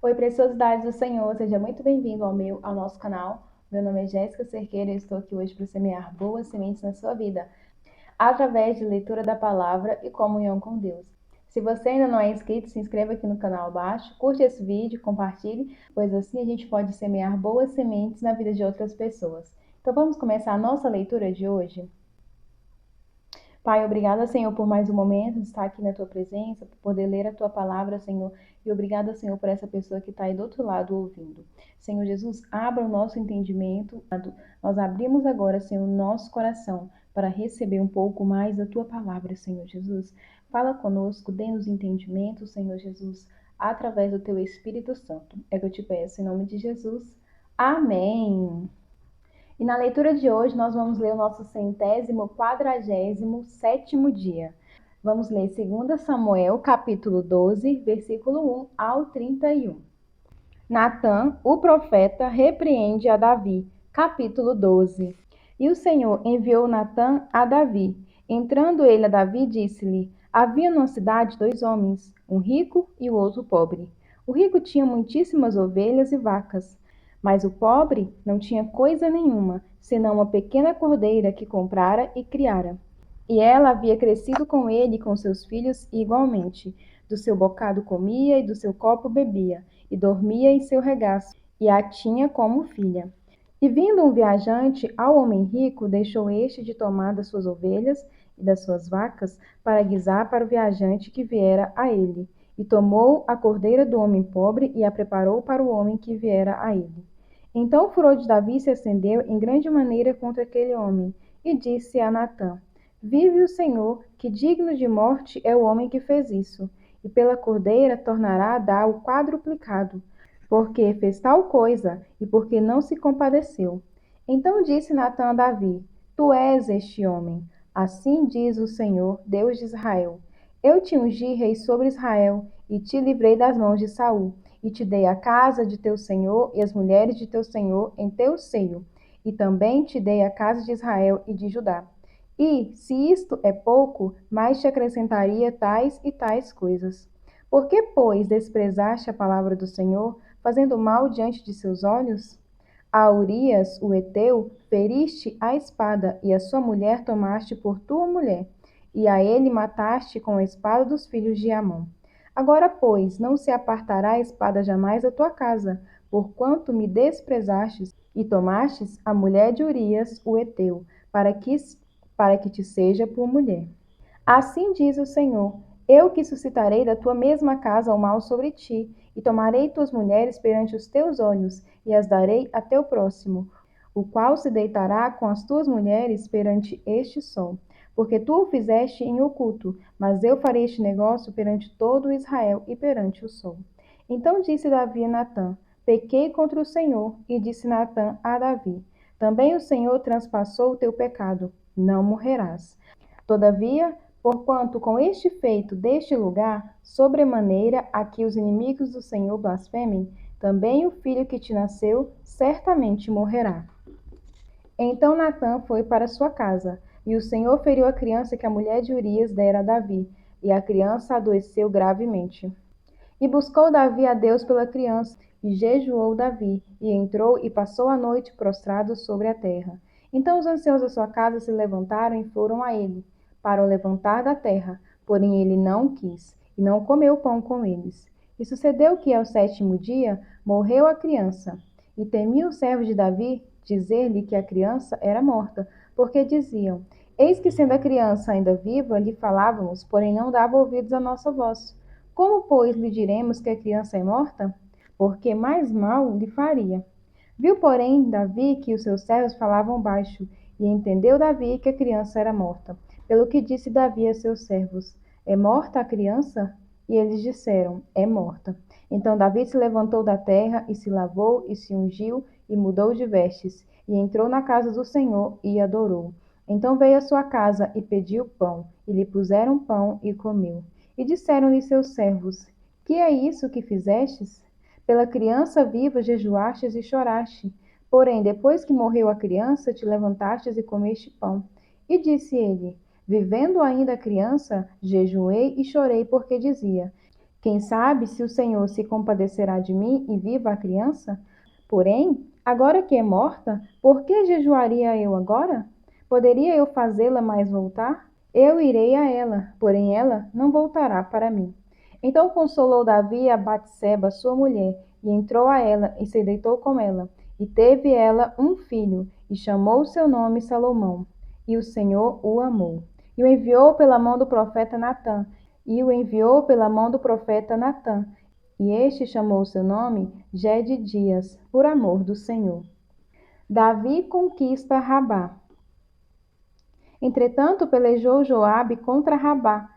Oi, preciosidades do Senhor, seja muito bem-vindo ao nosso canal. Meu nome é Jéssica Cerqueira e eu estou aqui hoje para semear boas sementes na sua vida, através de leitura da palavra e comunhão com Deus. Se você ainda não é inscrito, se inscreva aqui no canal abaixo, curte esse vídeo, compartilhe, pois assim a gente pode semear boas sementes na vida de outras pessoas. Então vamos começar a nossa leitura de hoje? Pai, obrigada, Senhor, por mais um momento de estar aqui na Tua presença, por poder ler a Tua palavra, Senhor. E obrigada, Senhor, por essa pessoa que está aí do outro lado ouvindo. Senhor Jesus, abra o nosso entendimento. Nós abrimos agora, Senhor, o nosso coração para receber um pouco mais da Tua palavra, Senhor Jesus. Fala conosco, dê-nos entendimento, Senhor Jesus, através do Teu Espírito Santo. É que eu te peço, em nome de Jesus. Amém. E na leitura de hoje nós vamos ler o nosso 147º dia. Vamos ler 2 Samuel, capítulo 12, versículo 1 ao 31. Natã, o profeta, repreende a Davi, capítulo 12. E o Senhor enviou Natã a Davi. Entrando ele a Davi, disse-lhe: Havia numa cidade 2 homens, um rico e o outro pobre. O rico tinha muitíssimas ovelhas e vacas, mas o pobre não tinha coisa nenhuma, senão uma pequena cordeira que comprara e criara. E ela havia crescido com ele e com seus filhos igualmente. Do seu bocado comia e do seu copo bebia, e dormia em seu regaço, e a tinha como filha. E vindo um viajante ao homem rico, deixou este de tomar das suas ovelhas e das suas vacas para guisar para o viajante que viera a ele. E tomou a cordeira do homem pobre e a preparou para o homem que viera a ele. Então o furor de Davi se acendeu em grande maneira contra aquele homem, e disse a Natã: Vive o Senhor, que digno de morte é o homem que fez isso, e pela cordeira tornará a dar o quadruplicado, porque fez tal coisa e porque não se compadeceu. Então disse Natã a Davi: Tu és este homem. Assim diz o Senhor, Deus de Israel: Eu te ungi rei sobre Israel e te livrei das mãos de Saul, e te dei a casa de teu senhor e as mulheres de teu senhor em teu seio, e também te dei a casa de Israel e de Judá. E, se isto é pouco, mais te acrescentaria tais e tais coisas. Por que, pois, desprezaste a palavra do Senhor, fazendo mal diante de seus olhos? A Urias, o heteu, feriste à espada, e a sua mulher tomaste por tua mulher, e a ele mataste com a espada dos filhos de Amon. Agora, pois, não se apartará a espada jamais da tua casa, porquanto me desprezastes, e tomastes a mulher de Urias, o heteu, para que te seja por mulher. Assim diz o Senhor: Eu que suscitarei da tua mesma casa o mal sobre ti, e tomarei tuas mulheres perante os teus olhos, e as darei a teu próximo, o qual se deitará com as tuas mulheres perante este sol. Porque tu o fizeste em oculto, mas eu farei este negócio perante todo Israel e perante o sol. Então disse Davi a Natã: Pequei contra o Senhor, e disse Natã a Davi: Também o Senhor transpassou o teu pecado, não morrerás. Todavia, porquanto com este feito deste lugar, sobremaneira a que os inimigos do Senhor blasfemem, também o filho que te nasceu certamente morrerá. Então Natã foi para sua casa, e o Senhor feriu a criança que a mulher de Urias dera a Davi, e a criança adoeceu gravemente. E buscou Davi a Deus pela criança, e jejuou Davi, e entrou e passou a noite prostrado sobre a terra. Então os anciãos da sua casa se levantaram e foram a ele, para o levantar da terra, porém ele não quis, e não comeu pão com eles. E sucedeu que, ao 7º dia, morreu a criança. E temia os servos de Davi dizer-lhe que a criança era morta, porque diziam: Eis que, sendo a criança ainda viva, lhe falávamos, porém não dava ouvidos à nossa voz. Como, pois, lhe diremos que a criança é morta? Porque mais mal lhe faria. Viu, porém, Davi que os seus servos falavam baixo, e entendeu Davi que a criança era morta. Pelo que disse Davi a seus servos: É morta a criança? E eles disseram: É morta. Então Davi se levantou da terra, e se lavou, e se ungiu, e mudou de vestes, e entrou na casa do Senhor, e adorou. Então veio à sua casa, e pediu pão, e lhe puseram pão, e comeu. E disseram-lhe seus servos: Que é isso que fizestes? Pela criança viva jejuastes e choraste. Porém, depois que morreu a criança, te levantastes e comeste pão. E disse ele: Vivendo ainda a criança, jejuei e chorei, porque dizia: Quem sabe se o Senhor se compadecerá de mim e viva a criança? Porém, agora que é morta, por que jejuaria eu agora? Poderia eu fazê-la mais voltar? Eu irei a ela, porém ela não voltará para mim. Então consolou Davi a Batseba, sua mulher, e entrou a ela e se deitou com ela. E teve ela um filho, e chamou seu nome Salomão. E o Senhor o amou. E o enviou pela mão do profeta Natã. E este chamou seu nome Jedidias, por amor do Senhor. Davi conquista Rabá. Entretanto, pelejou Joabe contra Rabá,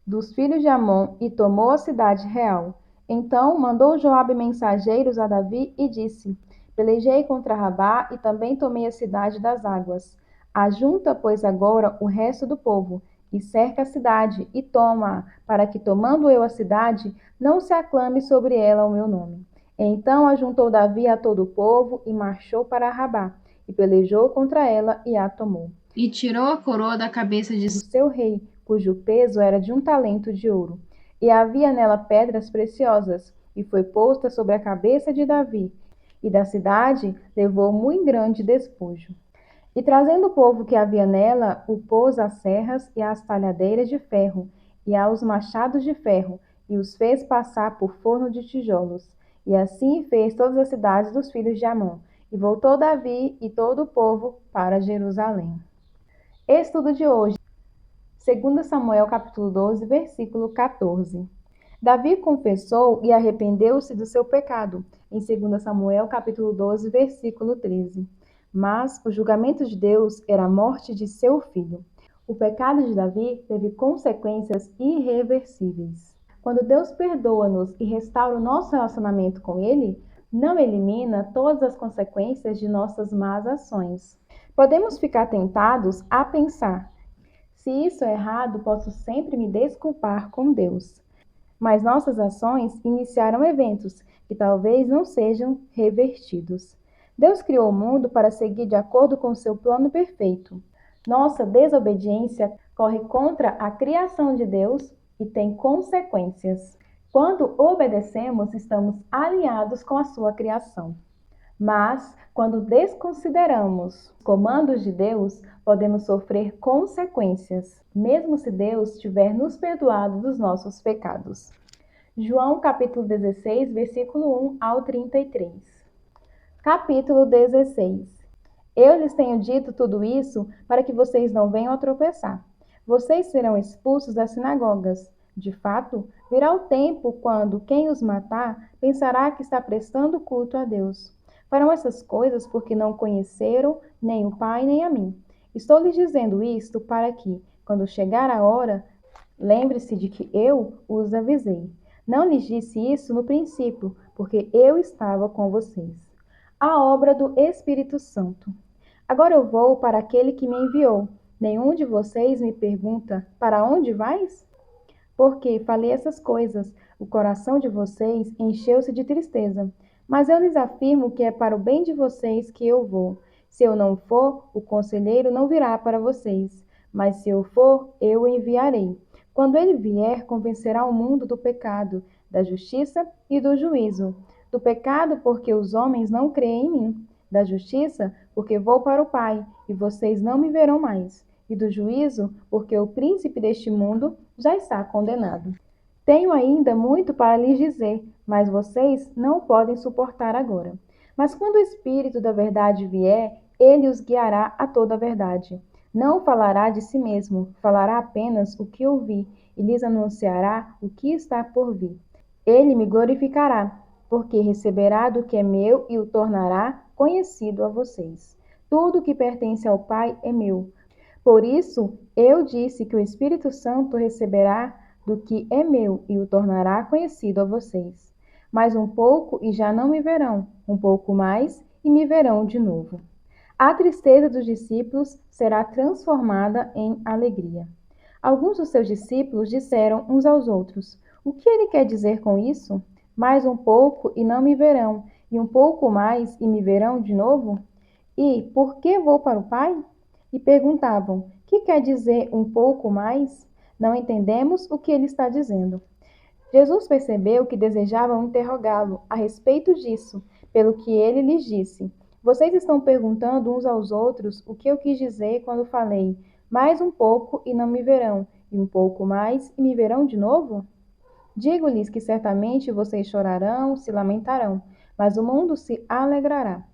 dos filhos de Amon, e tomou a cidade real. Então mandou Joabe mensageiros a Davi e disse: Pelejei contra Rabá e também tomei a cidade das águas. Ajunta, pois, agora o resto do povo, e cerca a cidade, e toma-a, para que, tomando eu a cidade, não se aclame sobre ela o meu nome. Então ajuntou Davi a todo o povo, e marchou para Rabá, e pelejou contra ela, e a tomou. E tirou a coroa da cabeça de Do seu rei, cujo peso era de 1 talento de ouro. E havia nela pedras preciosas, e foi posta sobre a cabeça de Davi, e da cidade levou muito grande despojo. E trazendo o povo que havia nela, o pôs às serras e às talhadeiras de ferro, e aos machados de ferro, e os fez passar por forno de tijolos. E assim fez todas as cidades dos filhos de Amon. E voltou Davi e todo o povo para Jerusalém. Estudo de hoje. 2 Samuel capítulo 12, versículo 14. Davi confessou e arrependeu-se do seu pecado, em 2 Samuel capítulo 12, versículo 13. Mas o julgamento de Deus era a morte de seu filho. O pecado de Davi teve consequências irreversíveis. Quando Deus perdoa-nos e restaura o nosso relacionamento com Ele, não elimina todas as consequências de nossas más ações. Podemos ficar tentados a pensar: se isso é errado, posso sempre me desculpar com Deus. Mas nossas ações iniciaram eventos que talvez não sejam revertidos. Deus criou o mundo para seguir de acordo com seu plano perfeito. Nossa desobediência corre contra a criação de Deus e tem consequências. Quando obedecemos, estamos alinhados com a sua criação. Mas, quando desconsideramos os comandos de Deus, podemos sofrer consequências, mesmo se Deus tiver nos perdoado dos nossos pecados. João capítulo 16, versículo 1 ao 33. Capítulo 16. Eu lhes tenho dito tudo isso para que vocês não venham a tropeçar. Vocês serão expulsos das sinagogas. De fato, virá o tempo quando quem os matar pensará que está prestando culto a Deus. Farão essas coisas porque não conheceram nem o Pai nem a mim. Estou lhes dizendo isto para que, quando chegar a hora, lembre-se de que eu os avisei. Não lhes disse isso no princípio, porque eu estava com vocês. A obra do Espírito Santo. Agora eu vou para aquele que me enviou. Nenhum de vocês me pergunta: para onde vais? Porque falei essas coisas, o coração de vocês encheu-se de tristeza. Mas eu lhes afirmo que é para o bem de vocês que eu vou. Se eu não for, o conselheiro não virá para vocês. Mas se eu for, eu o enviarei. Quando ele vier, convencerá o mundo do pecado, da justiça e do juízo. Do pecado, porque os homens não creem em mim. Da justiça, porque vou para o Pai, e vocês não me verão mais. E do juízo, porque o príncipe deste mundo já está condenado. Tenho ainda muito para lhes dizer, mas vocês não podem suportar agora. Mas quando o Espírito da verdade vier, ele os guiará a toda a verdade. Não falará de si mesmo, falará apenas o que ouvi e lhes anunciará o que está por vir. Ele me glorificará, porque receberá do que é meu e o tornará conhecido a vocês. Tudo que pertence ao Pai é meu. Por isso, eu disse que o Espírito Santo receberá do que é meu e o tornará conhecido a vocês. Mais um pouco e já não me verão, um pouco mais e me verão de novo. A tristeza dos discípulos será transformada em alegria. Alguns dos seus discípulos disseram uns aos outros: O que ele quer dizer com isso? Mais um pouco e não me verão, e um pouco mais e me verão de novo? E por que vou para o Pai? E perguntavam: Que quer dizer um pouco mais? Não entendemos o que ele está dizendo. Jesus percebeu que desejavam interrogá-lo a respeito disso, pelo que ele lhes disse: Vocês estão perguntando uns aos outros o que eu quis dizer quando falei: mais um pouco e não me verão, e um pouco mais e me verão de novo? Digo-lhes que certamente vocês chorarão, se lamentarão, mas o mundo se alegrará.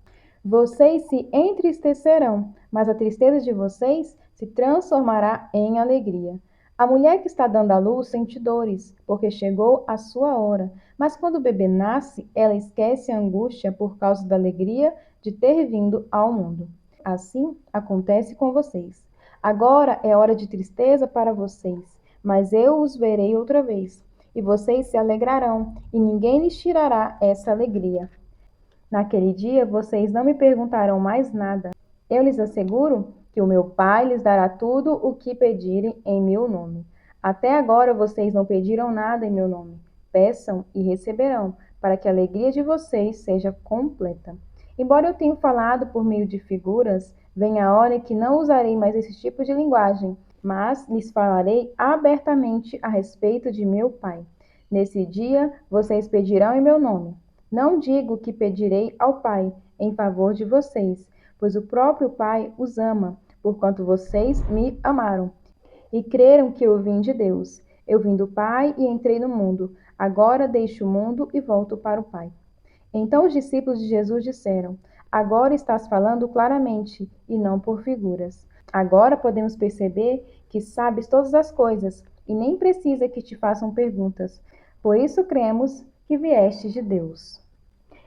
Vocês se entristecerão, mas a tristeza de vocês se transformará em alegria. A mulher que está dando à luz sente dores, porque chegou a sua hora. Mas quando o bebê nasce, ela esquece a angústia por causa da alegria de ter vindo ao mundo. Assim acontece com vocês. Agora é hora de tristeza para vocês, mas eu os verei outra vez, e vocês se alegrarão, e ninguém lhes tirará essa alegria. Naquele dia vocês não me perguntarão mais nada. Eu lhes asseguro que o meu Pai lhes dará tudo o que pedirem em meu nome. Até agora vocês não pediram nada em meu nome. Peçam e receberão, para que a alegria de vocês seja completa. Embora eu tenha falado por meio de figuras, vem a hora em que não usarei mais esse tipo de linguagem, mas lhes falarei abertamente a respeito de meu Pai. Nesse dia vocês pedirão em meu nome. Não digo que pedirei ao Pai em favor de vocês, pois o próprio Pai os ama, porquanto vocês me amaram e creram que eu vim de Deus. Eu vim do Pai e entrei no mundo. Agora deixo o mundo e volto para o Pai. Então os discípulos de Jesus disseram: Agora estás falando claramente e não por figuras. Agora podemos perceber que sabes todas as coisas e nem precisa que te façam perguntas. Por isso cremos que vieste de Deus.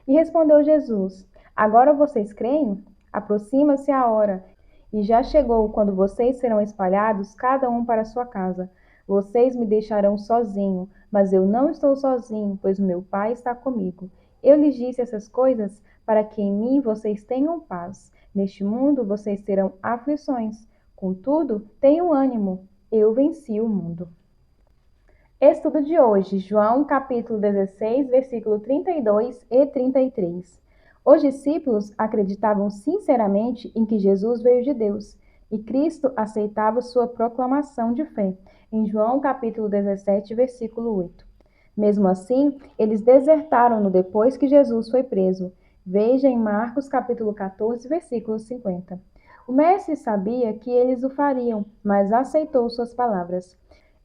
E respondeu Jesus: Agora vocês creem? Aproxima-se a hora, e já chegou quando vocês serão espalhados, cada um para sua casa. Vocês me deixarão sozinho, mas eu não estou sozinho, pois o meu Pai está comigo. Eu lhes disse essas coisas para que em mim vocês tenham paz. Neste mundo vocês terão aflições. Contudo, tenham ânimo. Eu venci o mundo. Estudo de hoje, João capítulo 16, versículo 32 e 33. Os discípulos acreditavam sinceramente em que Jesus veio de Deus e Cristo aceitava sua proclamação de fé, em João capítulo 17, versículo 8. Mesmo assim, eles desertaram-no depois que Jesus foi preso. Veja em Marcos capítulo 14, versículo 50. O mestre sabia que eles o fariam, mas aceitou suas palavras.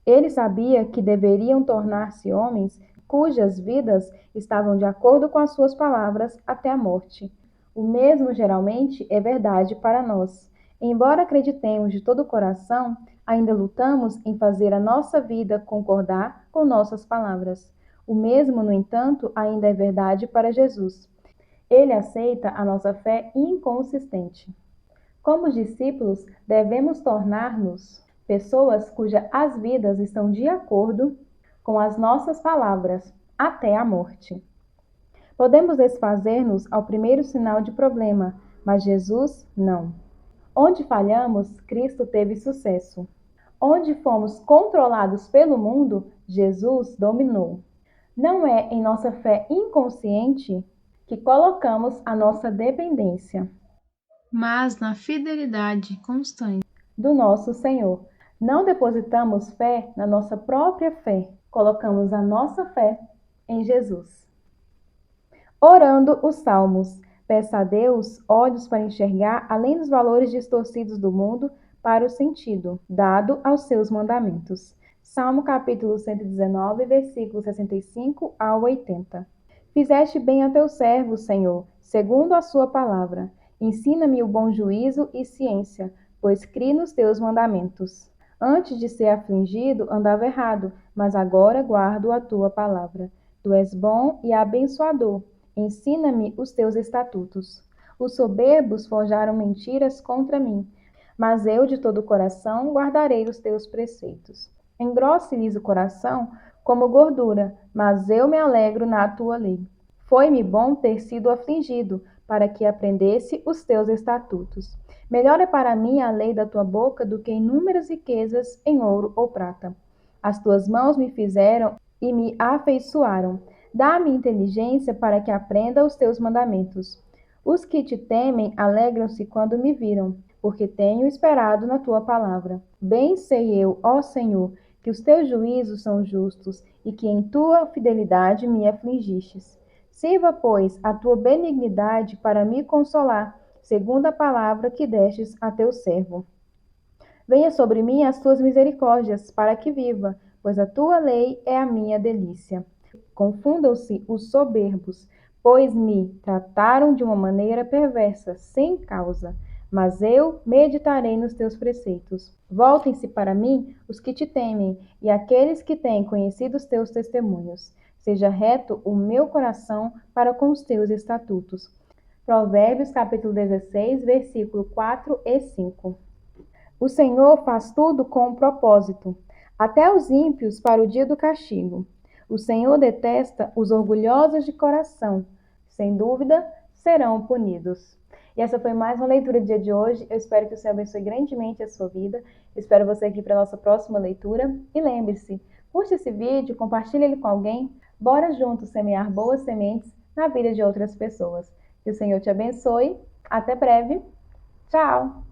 Ele sabia que deveriam tornar-se homens cujas vidas estavam de acordo com as suas palavras até a morte. O mesmo geralmente é verdade para nós. Embora acreditemos de todo o coração, ainda lutamos em fazer a nossa vida concordar com nossas palavras. O mesmo, no entanto, ainda é verdade para Jesus. Ele aceita a nossa fé inconsistente. Como discípulos, devemos tornar-nos pessoas cujas as vidas estão de acordo com as nossas palavras até a morte. Podemos desfazer-nos ao primeiro sinal de problema, mas Jesus não. Onde falhamos, Cristo teve sucesso. Onde fomos controlados pelo mundo, Jesus dominou. Não é em nossa fé inconsciente que colocamos a nossa dependência, mas na fidelidade constante do nosso Senhor. Não depositamos fé na nossa própria fé, colocamos a nossa fé em Jesus. Orando os Salmos. Peça a Deus olhos para enxergar além dos valores distorcidos do mundo para o sentido dado aos seus mandamentos. Salmo capítulo 119, versículos 65 ao 80. Fizeste bem a teu servo, Senhor, segundo a sua palavra. Ensina-me o bom juízo e ciência, pois criei nos teus mandamentos. Antes de ser afligido, andava errado, mas agora guardo a tua palavra. Tu és bom e abençoador. Ensina-me os teus estatutos. Os soberbos forjaram mentiras contra mim, mas eu de todo o coração guardarei os teus preceitos. Engrosse-lhes o coração como gordura, mas eu me alegro na tua lei. Foi-me bom ter sido afligido, para que aprendesse os teus estatutos. Melhor é para mim a lei da tua boca do que inúmeras riquezas em ouro ou prata. As tuas mãos me fizeram e me afeiçoaram. Dá-me inteligência para que aprenda os teus mandamentos. Os que te temem alegram-se quando me viram, porque tenho esperado na tua palavra. Bem sei eu, ó Senhor, que os teus juízos são justos e que em tua fidelidade me afligistes. Sirva, pois, a tua benignidade para me consolar, segundo a palavra que destes a teu servo. Venha sobre mim as tuas misericórdias, para que viva, pois a tua lei é a minha delícia. Confundam-se os soberbos, pois me trataram de uma maneira perversa, sem causa. Mas eu meditarei nos teus preceitos. Voltem-se para mim os que te temem, e aqueles que têm conhecido os teus testemunhos. Seja reto o meu coração para com os teus estatutos. Provérbios capítulo 16, versículo 4 e 5. O Senhor faz tudo com um propósito, até os ímpios para o dia do castigo. O Senhor detesta os orgulhosos de coração. Sem dúvida, serão punidos. E essa foi mais uma leitura do dia de hoje. Eu espero que o Senhor abençoe grandemente a sua vida. Eu espero você aqui para a nossa próxima leitura. E lembre-se, curte esse vídeo, compartilhe ele com alguém. Bora juntos semear boas sementes na vida de outras pessoas. Que o Senhor te abençoe. Até breve. Tchau!